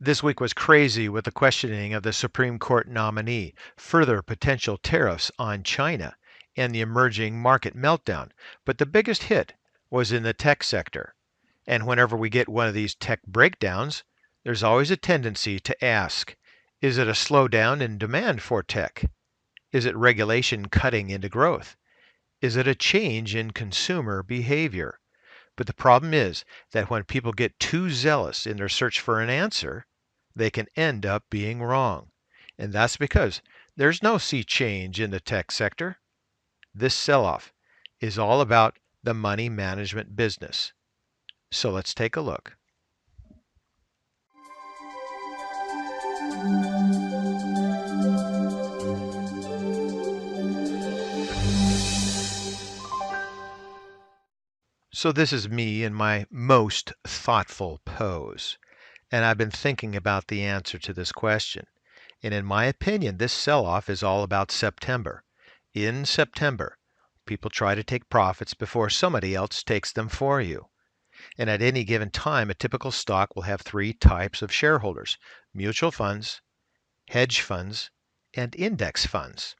This week was crazy with the questioning of the Supreme Court nominee, further potential tariffs on China, and the emerging market meltdown. But the biggest hit was in the tech sector. And whenever we get one of these tech breakdowns, there's always a tendency to ask, is it a slowdown in demand for tech? Is it regulation cutting into growth? Is it a change in consumer behavior? But the problem is that when people get too zealous in their search for an answer, they can end up being wrong. And that's because there's no sea change in the tech sector. This sell-off is all about the money management business. So let's take a look. So this is me in my most thoughtful pose. And I've been thinking about the answer to this question. And in my opinion, this sell-off is all about September. In September, people try to take profits before somebody else takes them for you. And at any given time, a typical stock will have three types of shareholders: mutual funds, hedge funds, and index funds.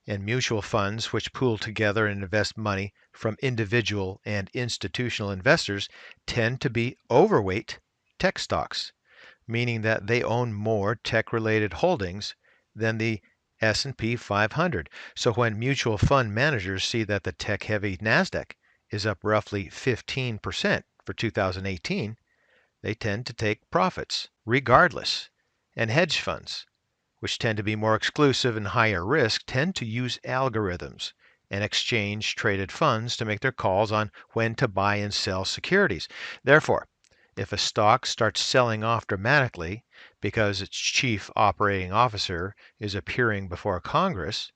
And mutual funds, which pool together and invest money from individual and institutional investors, tend to be overweight tech stocks, meaning that they own more tech-related holdings than the S&P 500. So when mutual fund managers see that the tech-heavy Nasdaq is up roughly 15% for 2018, they tend to take profits regardless. And hedge funds, which tend to be more exclusive and higher risk, tend to use algorithms and exchange traded funds to make their calls on when to buy and sell securities. Therefore, if a stock starts selling off dramatically because its chief operating officer is appearing before Congress,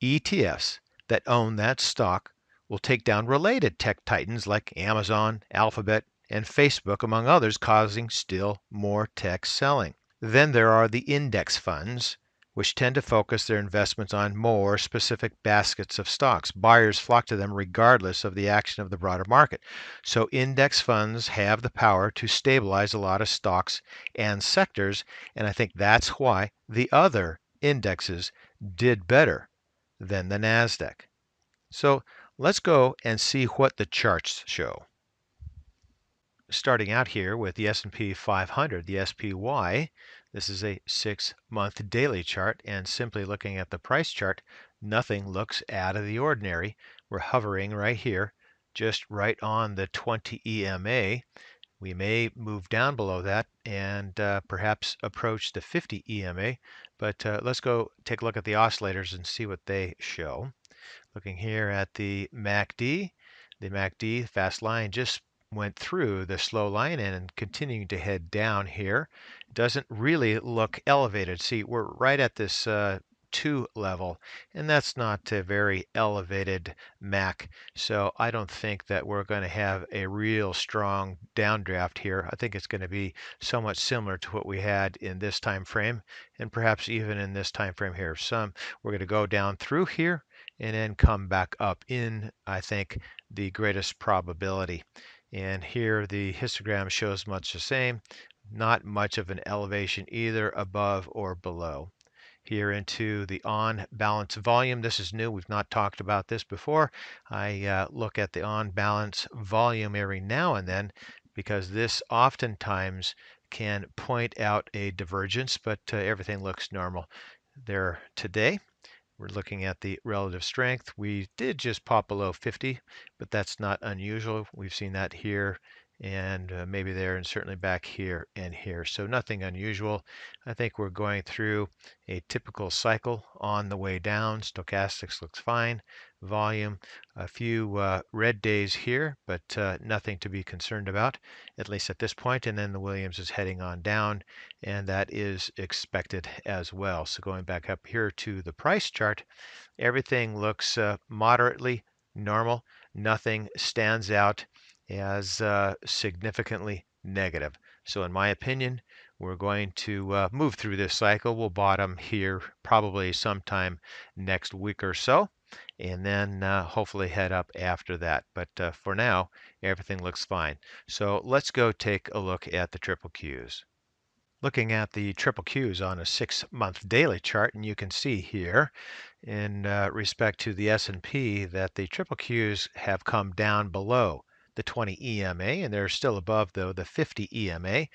ETFs that own that stock will take down related tech titans like Amazon, Alphabet, and Facebook, among others, causing still more tech selling. Then there are the index funds, which tend to focus their investments on more specific baskets of stocks. Buyers flock to them regardless of the action of the broader market. So index funds have the power to stabilize a lot of stocks and sectors, and I think that's why the other indexes did better than the Nasdaq. So let's go and see what the charts show. Starting out here with the S&P 500, the SPY, this is a 6-month daily chart, and simply looking at the price chart, nothing looks out of the ordinary. We're hovering right here, just right on the 20 EMA. We may move down below that and perhaps approach the 50 EMA, but let's go take a look at the oscillators and see what they show. Looking here at the MACD, fast line just went through the slow line and continuing to head down here. Doesn't really look elevated. See, we're right at this 2 level, and that's not a very elevated MAC. So I don't think that we're going to have a real strong downdraft here. I think it's going to be somewhat similar to what we had in this time frame, and perhaps even in this time frame here. We're going to go down through here and then come back up in, I think, the greatest probability. And here the histogram shows much the same. Not much of an elevation either above or below. Here into the on-balance volume. This is new. We've not talked about this before. I look at the on-balance volume every now and then because this oftentimes can point out a divergence, but everything looks normal there today. We're looking at the relative strength. We did just pop below 50, but that's not unusual. We've seen that here and maybe there and certainly back here and here. So nothing unusual. I think we're going through a typical cycle on the way down. Stochastics looks fine. Volume, a few red days here, but nothing to be concerned about, at least at this point. And then the Williams is heading on down, and that is expected as well. So going back up here to the price chart, everything looks moderately normal. Nothing stands out as significantly negative. So in my opinion, we're going to move through this cycle. We'll bottom here probably sometime next week or so, and then hopefully head up after that. But for now, everything looks fine. So let's go take a look at the triple Qs. Looking at the triple Qs on a 6-month daily chart, and you can see here in respect to the S&P that the triple Qs have come down below the 20 EMA, and they're still above, though, the 50 EMA.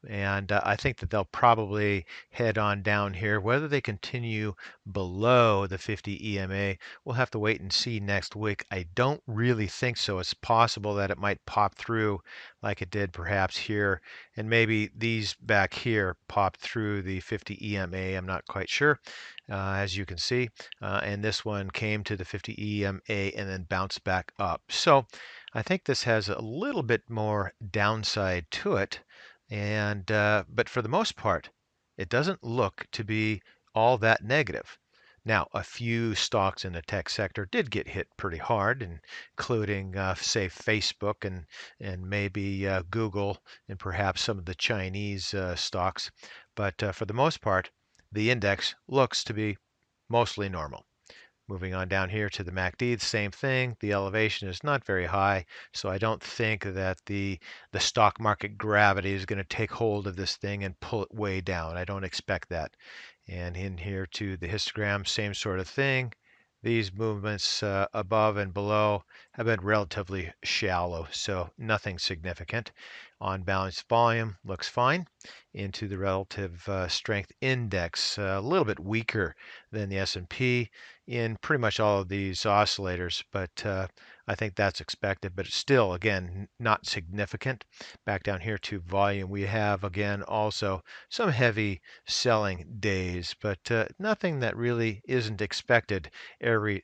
And I think that they'll probably head on down here. Whether they continue below the 50 EMA, we'll have to wait and see next week. I don't really think so. It's possible that it might pop through like it did perhaps here, and maybe these back here popped through the 50 EMA. I'm not quite sure, as you can see. And this one came to the 50 EMA and then bounced back up. So I think this has a little bit more downside to it. And but for the most part, it doesn't look to be all that negative. Now, a few stocks in the tech sector did get hit pretty hard, including, say, Facebook and maybe Google and perhaps some of the Chinese stocks. But for the most part, the index looks to be mostly normal. Moving on down here to the MACD, the same thing. The elevation is not very high, so I don't think that the stock market gravity is going to take hold of this thing and pull it way down. I don't expect that. And in here to the histogram, same sort of thing. These movements above and below have been relatively shallow, so nothing significant. On balance volume looks fine. Into the relative strength index, a little bit weaker than the S&P in pretty much all of these oscillators, but I think that's expected, but it's still, again, not significant. Back down here to volume, we have, again, also some heavy selling days, but nothing that really isn't expected every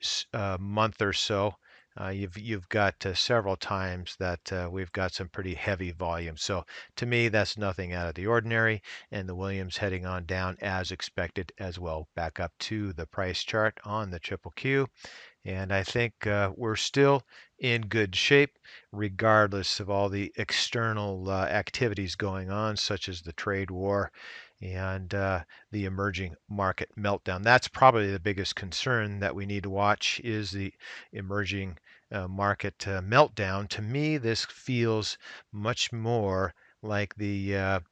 month or so. You've got several times that we've got some pretty heavy volume. So to me, that's nothing out of the ordinary. And the Williams heading on down as expected as well. Back up to the price chart on the triple Q. And I think we're still in good shape, regardless of all the external activities going on, such as the trade war and the emerging market meltdown. That's probably the biggest concern that we need to watch is the emerging market meltdown. To me, this feels much more like the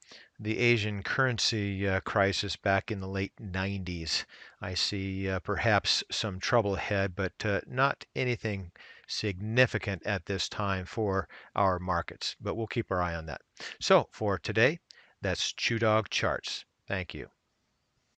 Asian currency crisis back in the late 90s. I see perhaps some trouble ahead, but not anything significant at this time for our markets. But we'll keep our eye on that. So for today, that's ChewDog Charts. Thank you.